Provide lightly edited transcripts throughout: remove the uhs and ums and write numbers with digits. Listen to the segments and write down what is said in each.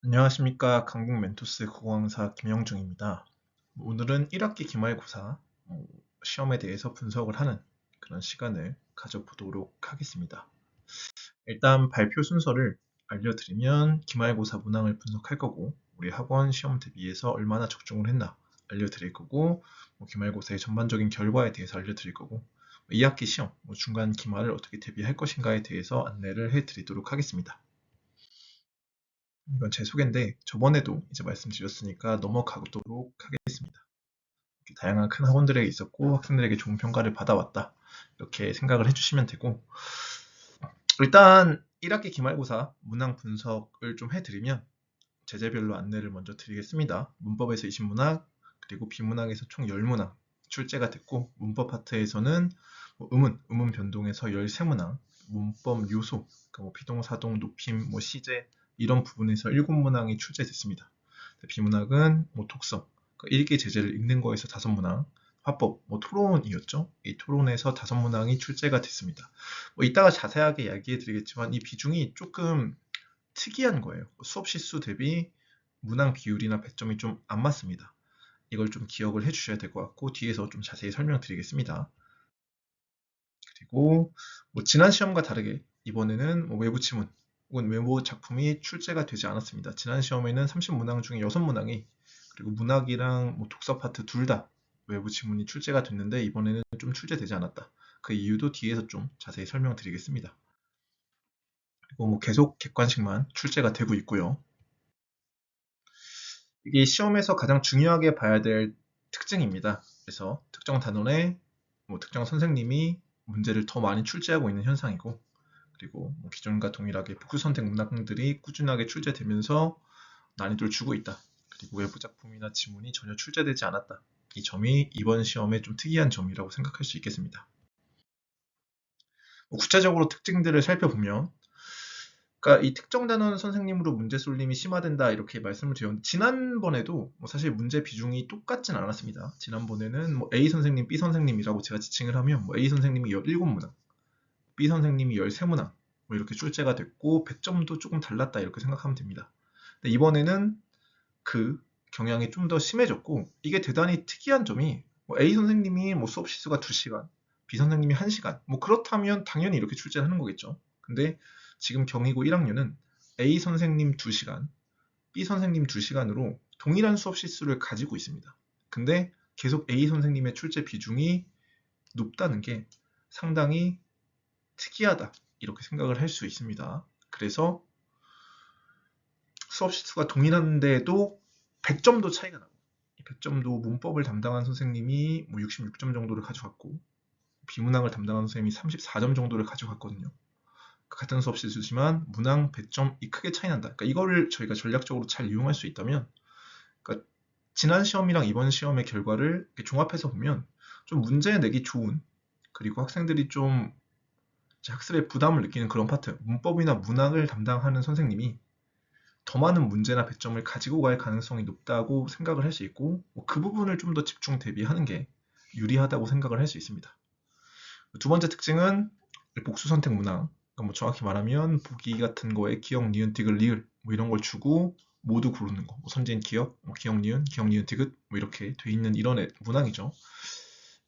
안녕하십니까. 강북 멘토스 국어강사 김영중입니다. 오늘은 1학기 기말고사 시험에 대해서 분석을 하는 그런 시간을 가져보도록 하겠습니다. 일단 발표 순서를 알려드리면 기말고사 문항을 분석할 거고 우리 학원 시험 대비해서 얼마나 적중을 했나 알려드릴 거고 기말고사의 전반적인 결과에 대해서 알려드릴 거고 2학기 시험 중간 기말을 어떻게 대비할 것인가에 대해서 안내를 해드리도록 하겠습니다. 이건 제 소개인데 저번에도 이제 말씀드렸으니까 넘어가도록 하겠습니다. 다양한 큰 학원들에 있었고 학생들에게 좋은 평가를 받아왔다. 이렇게 생각을 해주시면 되고 일단 1학기 기말고사 문항 분석을 좀 해드리면 제재별로 안내를 먼저 드리겠습니다. 문법에서 20문항 그리고 비문항에서 총 10문항 출제가 됐고 문법 파트에서는 의문 변동에서 13문항 문법 요소 그러니까 비동사동 높임 시제 이런 부분에서 7문항이 출제됐습니다. 비문학은 독서, 읽기 제재를 읽는 거에서 5문항, 화법, 토론이었죠. 이 토론에서 5문항이 출제가 됐습니다. 이따가 자세하게 이야기해 드리겠지만 이 비중이 조금 특이한 거예요. 수업 시수 대비 문항 비율이나 배점이 좀 안 맞습니다. 이걸 좀 기억을 해 주셔야 될 것 같고 뒤에서 좀 자세히 설명드리겠습니다. 그리고 지난 시험과 다르게 이번에는 외부 지문 혹은 외부 작품이 출제가 되지 않았습니다. 지난 시험에는 30문항 중에 6문항이 그리고 문학이랑 독서 파트 둘 다 외부 지문이 출제가 됐는데 이번에는 좀 출제되지 않았다. 그 이유도 뒤에서 좀 자세히 설명드리겠습니다. 그리고 계속 객관식만 출제가 되고 있고요. 이게 시험에서 가장 중요하게 봐야 될 특징입니다. 그래서 특정 단원에 특정 선생님이 문제를 더 많이 출제하고 있는 현상이고 그리고 기존과 동일하게 복수 선택 문항들이 꾸준하게 출제되면서 난이도를 주고 있다. 그리고 외부 작품이나 지문이 전혀 출제되지 않았다. 이 점이 이번 시험의 좀 특이한 점이라고 생각할 수 있겠습니다. 구체적으로 특징들을 살펴보면 그러니까 이 특정 단원 선생님으로 문제 쏠림이 심화된다 이렇게 말씀을 드렸는데 지난번에도 사실 문제 비중이 똑같진 않았습니다. 지난번에는 A 선생님, B 선생님이라고 제가 지칭을 하면 A 선생님이 17문항, B 선생님이 13문항 이렇게 출제가 됐고 배점도 조금 달랐다 이렇게 생각하면 됩니다. 근데 이번에는 그 경향이 좀 더 심해졌고 이게 대단히 특이한 점이 A 선생님이 수업 시수가 2시간, B 선생님이 1시간 그렇다면 당연히 이렇게 출제를 하는 거겠죠. 근데 지금 경희고 1학년은 A 선생님 2시간, B 선생님 2시간으로 동일한 수업 시수를 가지고 있습니다. 근데 계속 A 선생님의 출제 비중이 높다는 게 상당히 특이하다 이렇게 생각을 할 수 있습니다. 그래서 수업 시수가 동일한데도 100점도 차이가 나고 100점도 문법을 담당한 선생님이 66점 정도를 가져갔고 비문항을 담당한 선생님이 34점 정도를 가져갔거든요. 같은 수업 시수지만 문항 100점이 크게 차이 난다. 그러니까 이거를 저희가 전략적으로 잘 이용할 수 있다면 그러니까 지난 시험이랑 이번 시험의 결과를 종합해서 보면 좀 문제 내기 좋은 그리고 학생들이 좀 학습에 부담을 느끼는 그런 파트 문법이나 문항을 담당하는 선생님이 더 많은 문제나 배점을 가지고 갈 가능성이 높다고 생각을 할 수 있고 그 부분을 좀 더 집중 대비하는 게 유리하다고 생각을 할 수 있습니다. 두 번째 특징은 복수 선택 문항 그러니까 정확히 말하면 보기 같은 거에 기억, 니은, 디귿, 리을 이런 걸 주고 모두 고르는 거 선진 기억, 기억, 니은, 디귿 이렇게 돼 있는 이런 문항이죠.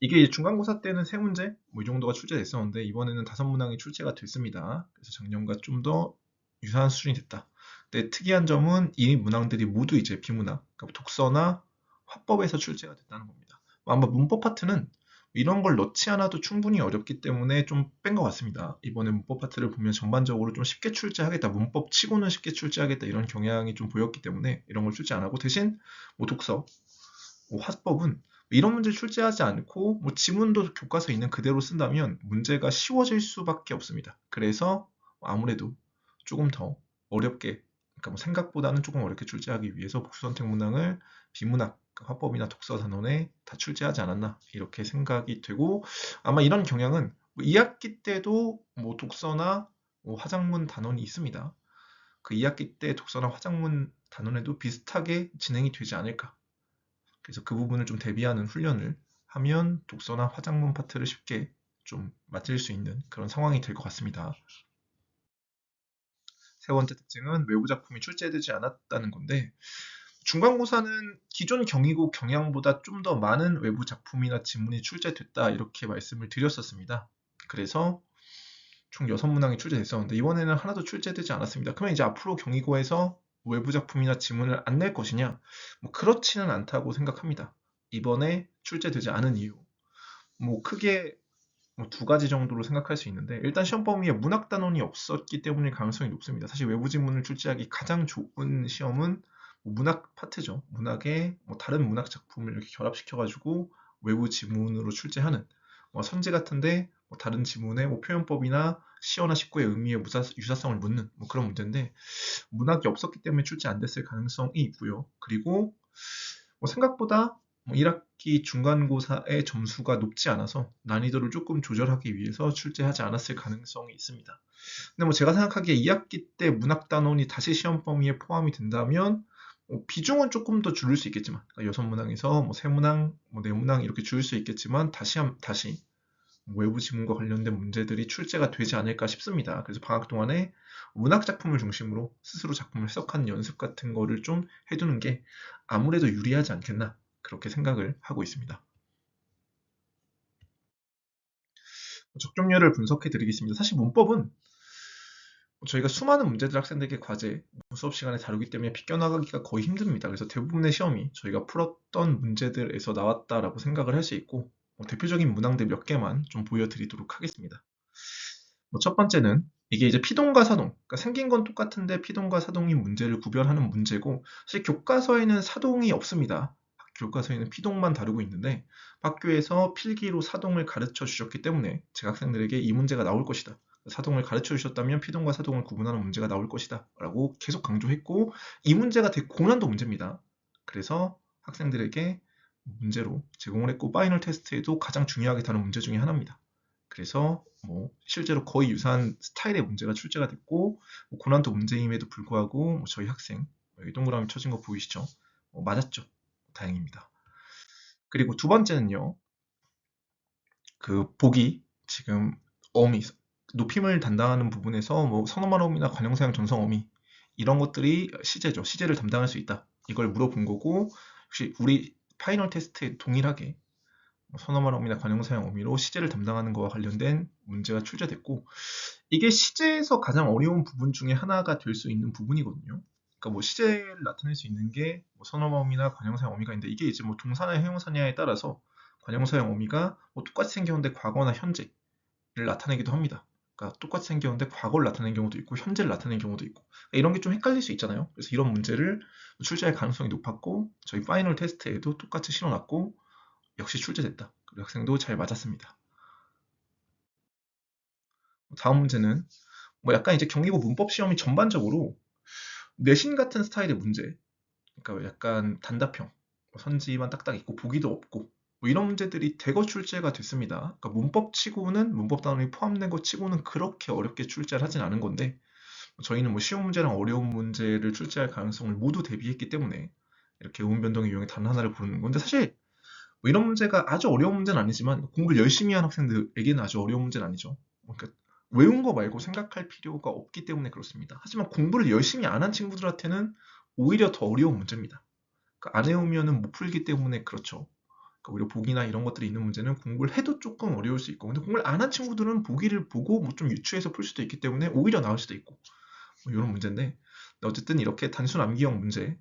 이게 중간고사 때는 3문제 이 정도가 출제됐었는데 이번에는 5문항이 출제가 됐습니다. 그래서 작년과 좀 더 유사한 수준이 됐다. 근데 특이한 점은 이 문항들이 모두 이제 비문항, 그러니까 독서나 화법에서 출제가 됐다는 겁니다. 아마 문법 파트는 이런 걸 넣지 않아도 충분히 어렵기 때문에 좀 뺀 것 같습니다. 이번에 문법 파트를 보면 전반적으로 좀 쉽게 출제하겠다, 문법 치고는 쉽게 출제하겠다 이런 경향이 좀 보였기 때문에 이런 걸 출제 안 하고 대신 독서, 화법은 이런 문제 출제하지 않고 지문도 교과서에 있는 그대로 쓴다면 문제가 쉬워질 수밖에 없습니다. 그래서 아무래도 조금 더 어렵게 그러니까 생각보다는 조금 어렵게 출제하기 위해서 복수선택 문항을 비문학, 화법이나 독서 단원에 다 출제하지 않았나 이렇게 생각이 되고 아마 이런 경향은 2학기 때도 독서나 화작문 단원이 있습니다. 그 2학기 때 독서나 화작문 단원에도 비슷하게 진행이 되지 않을까 그래서 그 부분을 좀 대비하는 훈련을 하면 독서나 화작문 파트를 쉽게 좀 맡을 수 있는 그런 상황이 될 것 같습니다. 세 번째 특징은 외부 작품이 출제되지 않았다는 건데 중간고사는 기존 경희고 경향보다 좀 더 많은 외부 작품이나 지문이 출제됐다 이렇게 말씀을 드렸었습니다. 그래서 총 6문항이 출제됐었는데 이번에는 하나도 출제되지 않았습니다. 그러면 이제 앞으로 경희고에서 외부 작품이나 지문을 안 낼 것이냐? 뭐 그렇지는 않다고 생각합니다. 이번에 출제되지 않은 이유. 뭐 크게 두 가지 정도로 생각할 수 있는데 일단 시험 범위에 문학 단원이 없었기 때문일 가능성이 높습니다. 사실 외부 지문을 출제하기 가장 좋은 시험은 문학 파트죠. 문학에 다른 문학 작품을 이렇게 결합시켜가지고 외부 지문으로 출제하는 선지 같은데 다른 지문에 표현법이나 시어나 식구의 의미의 유사성을 묻는 그런 문제인데 문학이 없었기 때문에 출제 안 됐을 가능성이 있고요. 그리고 생각보다 1학기 중간고사의 점수가 높지 않아서 난이도를 조금 조절하기 위해서 출제하지 않았을 가능성이 있습니다. 근데 제가 생각하기에 2학기 때 문학 단원이 다시 시험 범위에 포함이 된다면 비중은 조금 더 줄일 수 있겠지만 6문항에서 3문항, 4문항 이렇게 줄일 수 있겠지만 다시 외부 지문과 관련된 문제들이 출제가 되지 않을까 싶습니다. 그래서 방학 동안에 문학 작품을 중심으로 스스로 작품을 해석하는 연습 같은 거를 좀 해두는 게 아무래도 유리하지 않겠나 그렇게 생각을 하고 있습니다. 적중률을 분석해 드리겠습니다. 사실 문법은 저희가 수많은 문제들 학생들에게 과제, 수업 시간에 다루기 때문에 비껴나가기가 거의 힘듭니다. 그래서 대부분의 시험이 저희가 풀었던 문제들에서 나왔다라고 생각을 할 수 있고 대표적인 문항들 몇 개만 좀 보여드리도록 하겠습니다. 첫 번째는 이게 이제 피동과 사동, 그러니까 생긴 건 똑같은데 피동과 사동이 문제를 구별하는 문제고 사실 교과서에는 사동이 없습니다. 교과서에는 피동만 다루고 있는데 학교에서 필기로 사동을 가르쳐 주셨기 때문에 제 학생들에게 이 문제가 나올 것이다. 사동을 가르쳐 주셨다면 피동과 사동을 구분하는 문제가 나올 것이다 라고 계속 강조했고 이 문제가 되게 고난도 문제입니다. 그래서 학생들에게 문제로 제공을 했고 파이널 테스트에도 가장 중요하게 다룬 문제 중에 하나입니다. 그래서 실제로 거의 유사한 스타일의 문제가 출제가 됐고 고난도 문제임에도 불구하고 저희 학생 여기 동그라미 쳐진 거 보이시죠? 맞았죠. 다행입니다. 그리고 두 번째는요. 그 보기 지금 어미 높임을 담당하는 부분에서 선어말 어미나 관형사형 전성 어미 이런 것들이 시제죠. 시제를 담당할 수 있다. 이걸 물어본 거고 혹시 우리 파이널 테스트에 동일하게 선어말 어미나 관형사형 어미로 시제를 담당하는 거와 관련된 문제가 출제됐고 이게 시제에서 가장 어려운 부분 중에 하나가 될 수 있는 부분이거든요. 그러니까 시제를 나타낼 수 있는 게 선어말 어미나 관형사형 어미가 있는데 이게 이제 동사냐 형용사냐에 따라서 관형사형 어미가 똑같이 생겼는데 과거나 현재를 나타내기도 합니다. 그러니까 똑같이 생겼는데 과거를 나타내는 경우도 있고 현재를 나타내는 경우도 있고 그러니까 이런 게 좀 헷갈릴 수 있잖아요. 그래서 이런 문제를 출제할 가능성이 높았고 저희 파이널 테스트에도 똑같이 실어놨고 역시 출제됐다. 그리고 학생도 잘 맞았습니다. 다음 문제는 약간 이제 경기고 문법 시험이 전반적으로 내신 같은 스타일의 문제, 그러니까 약간 단답형, 선지만 딱딱 있고 보기도 없고 이런 문제들이 대거 출제가 됐습니다. 그러니까 문법 단원이 포함된 것 치고는 그렇게 어렵게 출제를 하진 않은 건데 저희는 쉬운 문제랑 어려운 문제를 출제할 가능성을 모두 대비했기 때문에 이렇게 의문 변동을 이용해 단 하나를 고르는 건데 사실 이런 문제가 아주 어려운 문제는 아니지만 공부를 열심히 한 학생들에게는 아주 어려운 문제는 아니죠. 그러니까 외운 거 말고 생각할 필요가 없기 때문에 그렇습니다. 하지만 공부를 열심히 안 한 친구들한테는 오히려 더 어려운 문제입니다. 그러니까 안 해오면은 못 풀기 때문에 그렇죠. 그러니까 오히려 보기나 이런 것들이 있는 문제는 공부를 해도 조금 어려울 수 있고 근데 공부를 안 한 친구들은 보기를 보고 좀 유추해서 풀 수도 있기 때문에 오히려 나을 수도 있고 이런 문제인데 어쨌든 이렇게 단순 암기형 문제,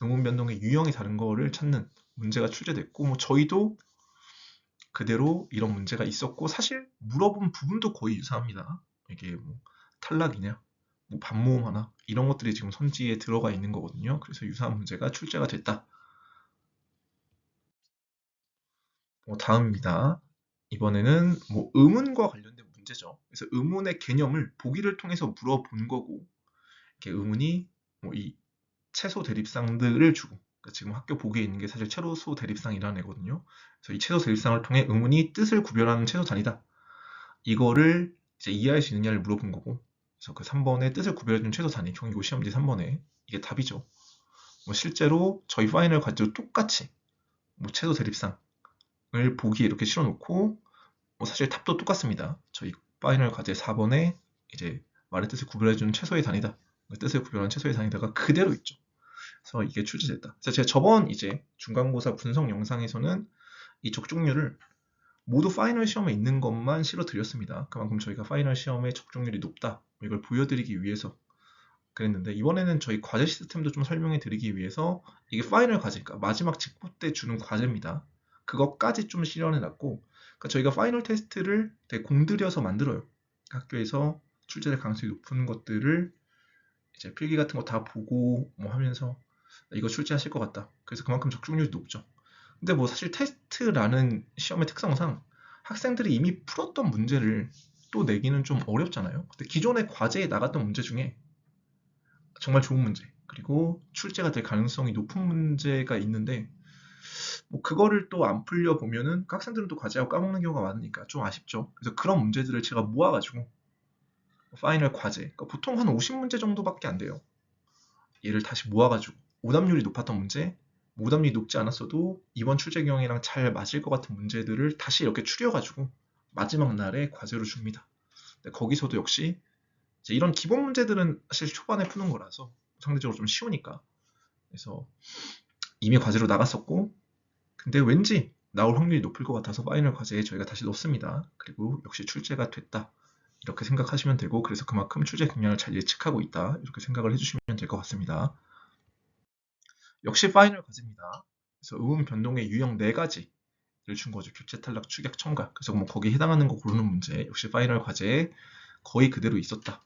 응원 변동의 유형이 다른 거를 찾는 문제가 출제됐고 저희도 그대로 이런 문제가 있었고 사실 물어본 부분도 거의 유사합니다. 이게 탈락이냐, 반모음 하나 이런 것들이 지금 선지에 들어가 있는 거거든요. 그래서 유사한 문제가 출제가 됐다. 다음입니다. 이번에는 의문과 관련된 문제죠. 그래서 의문의 개념을 보기를 통해서 물어본 거고 이렇게 의문이 이 채소 대립상들을 주고 그러니까 지금 학교 보기에 있는 게 사실 채소 대립상이라는 애거든요. 그래서 이 채소 대립상을 통해 의문이 뜻을 구별하는 채소 단위다. 이거를 이제 이해할 수 있느냐를 물어본 거고 그래서 그 3번에 뜻을 구별해주는 최소 단위 경기고 시험지 3번에 이게 답이죠. 실제로 저희 파이널 과제도 똑같이 채소 대립상을 보기에 이렇게 실어놓고 사실 답도 똑같습니다. 저희 파이널 과제 4번에 이제 말의 뜻을 구별해주는 최소의 단위다. 뜻을 구별한 최소 예산에다가 그대로 있죠. 그래서 이게 출제됐다. 그래서 제가 저번 이제 중간고사 분석 영상에서는 이 적중률을 모두 파이널 시험에 있는 것만 실어드렸습니다. 그만큼 저희가 파이널 시험의 적중률이 높다. 이걸 보여드리기 위해서 그랬는데, 이번에는 저희 과제 시스템도 좀 설명해 드리기 위해서 이게 파이널 과제, 그러니까 마지막 직부 때 주는 과제입니다. 그것까지 좀 실현해 놨고, 그러니까 저희가 파이널 테스트를 되게 공들여서 만들어요. 학교에서 출제될 가능성이 높은 것들을 이제 필기 같은 거 다 보고 뭐 하면서 이거 출제하실 것 같다. 그래서 그만큼 적중률이 높죠. 근데 뭐 사실 테스트라는 시험의 특성상 학생들이 이미 풀었던 문제를 또 내기는 좀 어렵잖아요. 근데 기존의 과제에 나갔던 문제 중에 정말 좋은 문제, 그리고 출제가 될 가능성이 높은 문제가 있는데, 뭐 그거를 또 안 풀려 보면은 그 학생들은 또 과제하고 까먹는 경우가 많으니까 좀 아쉽죠. 그래서 그런 문제들을 제가 모아가지고 파이널 과제, 그러니까 보통 한 50문제 정도밖에 안 돼요. 얘를 다시 모아가지고 오답률이 높았던 문제, 오답률이 높지 않았어도 이번 출제 경향이랑 잘 맞을 것 같은 문제들을 다시 이렇게 추려가지고 마지막 날에 과제로 줍니다. 근데 거기서도 역시 이제 이런 기본 문제들은 사실 초반에 푸는 거라서 상대적으로 좀 쉬우니까, 그래서 이미 과제로 나갔었고, 근데 왠지 나올 확률이 높을 것 같아서 파이널 과제에 저희가 다시 넣습니다. 그리고 역시 출제가 됐다, 이렇게 생각하시면 되고, 그래서 그만큼 출제 경향을 잘 예측하고 있다, 이렇게 생각을 해주시면 될 것 같습니다. 역시 파이널 과제입니다. 그래서 의문 변동의 유형 4가지를 준 거죠. 교체, 탈락, 추격, 첨가. 그래서 뭐 거기에 해당하는 거 고르는 문제, 역시 파이널 과제에 거의 그대로 있었다.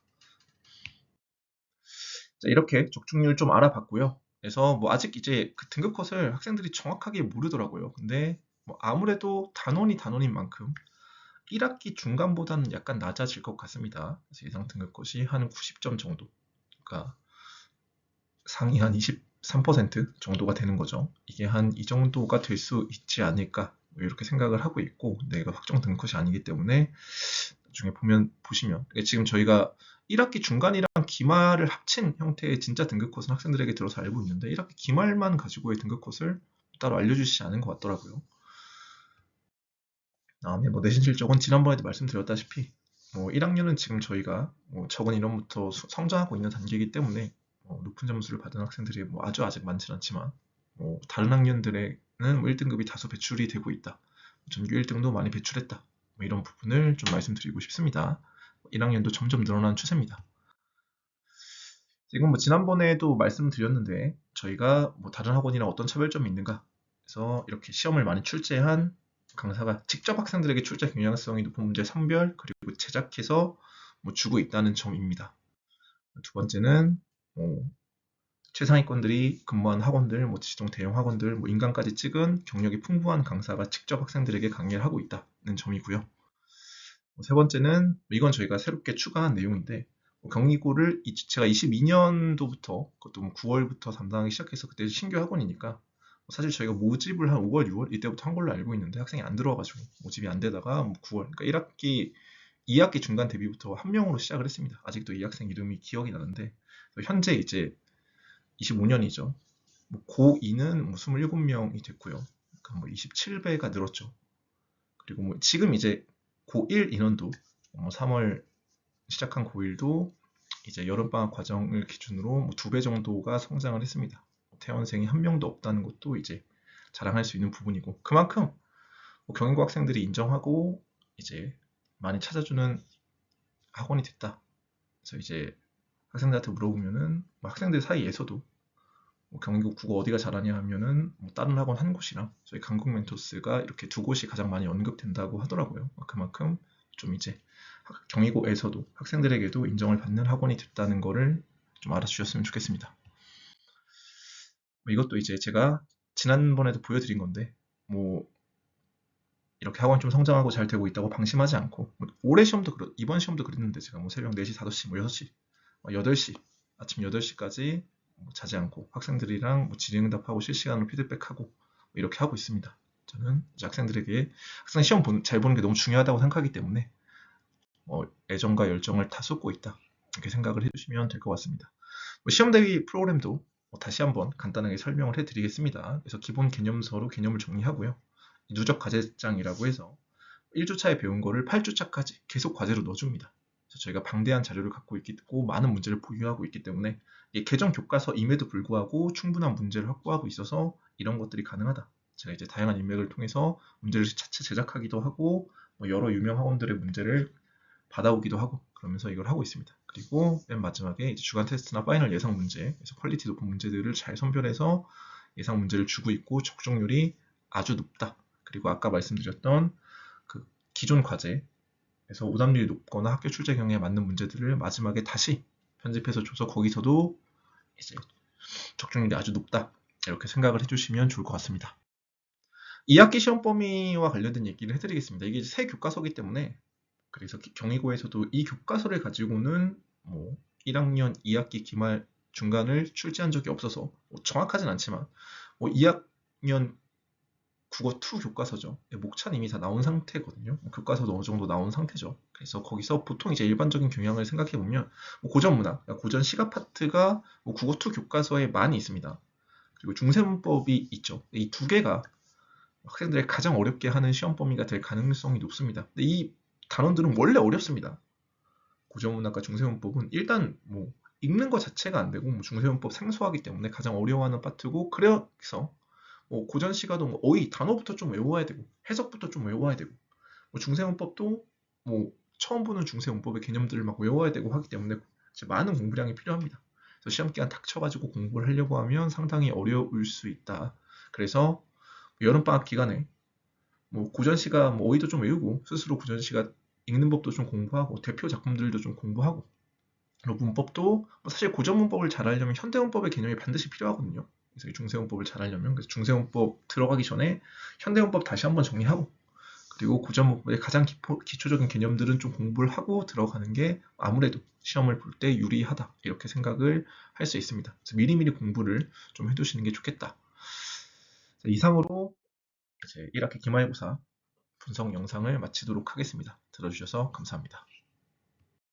자, 이렇게 적중률 좀 알아봤고요. 그래서 뭐 아직 이제 그 등급 컷을 학생들이 정확하게 모르더라고요. 근데 뭐 아무래도 단원인 만큼 1학기 중간보다는 약간 낮아질 것 같습니다. 그래서 예상 등급 컷이 한 90점 정도, 그러니까 상위 한 23% 정도가 되는 거죠. 이게 한 이 정도가 될 수 있지 않을까, 뭐 이렇게 생각을 하고 있고, 내가 확정 등급 컷이 아니기 때문에 나중에 보시면 지금 저희가 1학기 중간이랑 기말을 합친 형태의 진짜 등급 컷은 학생들에게 들어서 알고 있는데 1학기 기말만 가지고의 등급 컷을 따로 알려주시지 않은 것 같더라고요. 다음에 뭐 내신 실적은 지난번에도 말씀드렸다시피 뭐 1학년은 지금 저희가 뭐 적은 인원부터 성장하고 있는 단계이기 때문에 높은 점수를 받은 학생들이 뭐 아주 아직 많지는 않지만, 뭐 다른 학년들에는 뭐 1등급이 다소 배출이 되고 있다, 전교 1등도 많이 배출했다, 뭐 이런 부분을 좀 말씀드리고 싶습니다. 1학년도 점점 늘어나는 추세입니다. 지금 뭐 지난번에도 말씀드렸는데 저희가 뭐 다른 학원이랑 어떤 차별점이 있는가, 그래서 이렇게 시험을 많이 출제한 강사가 직접 학생들에게 출제 경향성이 높은 문제 선별 그리고 제작해서 뭐 주고 있다는 점입니다. 두 번째는 뭐 최상위권들이 근무한 학원들, 뭐 지정 대형 학원들, 뭐 인강까지 찍은 경력이 풍부한 강사가 직접 학생들에게 강의를 하고 있다는 점이고요. 세 번째는 이건 저희가 새롭게 추가한 내용인데, 경리고를 제가 22년도부터 그것도 뭐 9월부터 담당하기 시작해서 그때 신규 학원이니까 사실 저희가 모집을 한 5월, 6월 이때부터 한 걸로 알고 있는데 학생이 안 들어와가지고 모집이 안 되다가 뭐 9월, 그러니까 1학기 2학기 중간 대비부터 한 명으로 시작을 했습니다. 아직도 이 학생 이름이 기억이 나는데, 현재 이제 25년이죠. 뭐 고2는 뭐 27명이 됐고요. 그러니까 뭐 27배가 늘었죠. 그리고 뭐 지금 이제 고1 인원도 3월 시작한 고1도 이제 여름방학 과정을 기준으로 뭐 2배 정도가 성장을 했습니다. 퇴원생이 한 명도 없다는 것도 이제 자랑할 수 있는 부분이고, 그만큼 뭐 경인고 학생들이 인정하고 이제 많이 찾아주는 학원이 됐다. 그래서 이제 학생들한테 물어보면은 뭐 학생들 사이에서도 뭐 경인고 국어 어디가 잘하냐 하면은 뭐 다른 학원 한 곳이랑 저희 강국 멘토스가 이렇게 두 곳이 가장 많이 언급된다고 하더라고요. 그만큼 좀 이제 경희고에서도 학생들에게도 인정을 받는 학원이 됐다는 거를 좀 알아주셨으면 좋겠습니다. 이것도 이제 제가 지난번에도 보여드린 건데, 뭐 이렇게 학원 좀 성장하고 잘 되고 있다고 방심하지 않고, 뭐 올해 시험도 이번 시험도 그랬는데 제가 뭐 새벽 4시, 5시, 뭐 6시, 8시, 아침 8시까지 자지 않고 학생들이랑 뭐 질의응답하고 실시간으로 피드백하고 뭐 이렇게 하고 있습니다. 저는 이제 학생들에게 학생 시험 잘 보는 게 너무 중요하다고 생각하기 때문에 애정과 열정을 다 쏟고 있다, 이렇게 생각을 해주시면 될 것 같습니다. 시험 대비 프로그램도 다시 한번 간단하게 설명을 해드리겠습니다. 그래서 기본 개념서로 개념을 정리하고요. 누적 과제장이라고 해서 1주차에 배운 거를 8주차까지 계속 과제로 넣어줍니다. 그래서 저희가 방대한 자료를 갖고 있고 많은 문제를 보유하고 있기 때문에 이 개정 교과서임에도 불구하고 충분한 문제를 확보하고 있어서 이런 것들이 가능하다. 제가 이제 다양한 인맥을 통해서 문제를 차차 제작하기도 하고 뭐 여러 유명 학원들의 문제를 받아오기도 하고 그러면서 이걸 하고 있습니다. 그리고 맨 마지막에 이제 주간 테스트나 파이널 예상 문제, 그래서 퀄리티 높은 문제들을 잘 선별해서 예상 문제를 주고 있고 적중률이 아주 높다. 그리고 아까 말씀드렸던 그 기존 과제에서 오답률이 높거나 학교 출제 경향에 맞는 문제들을 마지막에 다시 편집해서 줘서 거기서도 이제 적중률이 아주 높다. 이렇게 생각을 해주시면 좋을 것 같습니다. 2학기 시험 범위와 관련된 얘기를 해드리겠습니다. 이게 새 교과서이기 때문에 그래서 경희고에서도 이 교과서를 가지고는 뭐 1학년 2학기 기말 중간을 출제한 적이 없어서 뭐 정확하진 않지만 뭐 2학년 국어 2 교과서죠. 목차는 이미 다 나온 상태거든요. 교과서도 어느 정도 나온 상태죠. 그래서 거기서 보통 이제 일반적인 경향을 생각해 보면 뭐 고전 문학, 고전 시가 파트가 뭐 국어 2 교과서에 많이 있습니다. 그리고 중세문법이 있죠. 이 두 개가 학생들의 가장 어렵게 하는 시험 범위가 될 가능성이 높습니다. 근데 이 단원들은 원래 어렵습니다. 고전문학과 중세문법은 일단 뭐 읽는 것 자체가 안 되고 뭐 중세문법 생소하기 때문에 가장 어려워하는 파트고 그래서 뭐 고전 시가도 뭐 어휘 단어부터 좀 외워야 되고 해석부터 좀 외워야 되고 뭐 중세문법도 뭐 처음 보는 중세문법의 개념들을 막 외워야 되고 하기 때문에 많은 공부량이 필요합니다. 그래서 시험 기간 닥쳐가지고 공부를 하려고 하면 상당히 어려울 수 있다. 그래서 여름방학 기간에 뭐 고전시가 뭐 어휘도 좀 외우고 스스로 고전시가 읽는 법도 좀 공부하고 대표 작품들도 좀 공부하고 그리고 문법도 뭐 사실 고전 문법을 잘 하려면 현대 문법의 개념이 반드시 필요하거든요. 그래서 중세 문법을 잘 하려면 그래서 중세 문법 들어가기 전에 현대 문법 다시 한번 정리하고 그리고 고전 문법의 가장 기초적인 개념들은 좀 공부를 하고 들어가는 게 아무래도 시험을 볼 때 유리하다 이렇게 생각을 할 수 있습니다. 그래서 미리미리 공부를 좀 해두시는 게 좋겠다. 이상으로 이제 1학기 기말고사 분석 영상을 마치도록 하겠습니다. 들어주셔서 감사합니다.